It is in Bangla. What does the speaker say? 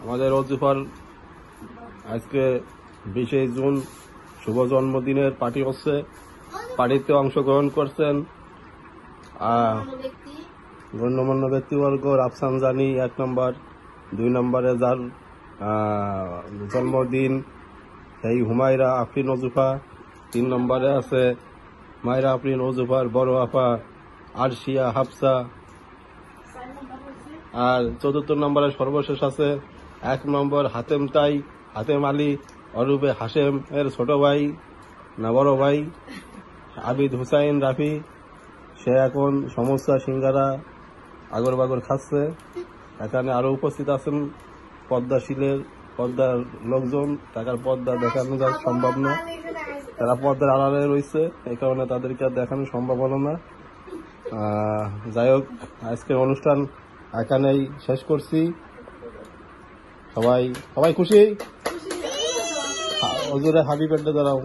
আমাদের অজুফার আজকে 20শে জুন শুভ জন্মদিনের পার্টি হচ্ছে। পার্টিতে অংশগ্রহণ করছেন গণ্যমান্য ব্যক্তিবর্গ। রাফসান জানি 1 নম্বর, 2 নম্বরে যার জন্মদিন সেই হুমায়রা আফরিন অজুফা, 3 নম্বরে আছে মায়রা আফরিন অজুফার বড় আপা আরশিয়া হাফসা, আর 4র্থ নম্বরে সর্বশেষ আছে 1 নম্বর হাতেম আলী অরুবে হাশেম এর ছোট ভাই না বড় ভাই আবিদ হুসাইন রাফি। সে এখন সমস্যা সিঙ্গারা আগর বাগর খাচ্ছে। এখানে আরো উপস্থিত আছেন পর্দার লোকজন। টাকার পর্দা দেখানো যা সম্ভব না, তারা পর্দার আড়ালে রয়েছে, এই কারণে তাদেরকে আর দেখানো সম্ভব হলো না। যাই হোক, আজকের অনুষ্ঠান এখানেই শেষ করছি। সবাই খুশি? ওজোরে হ্যাপি বার্থডে জানাও।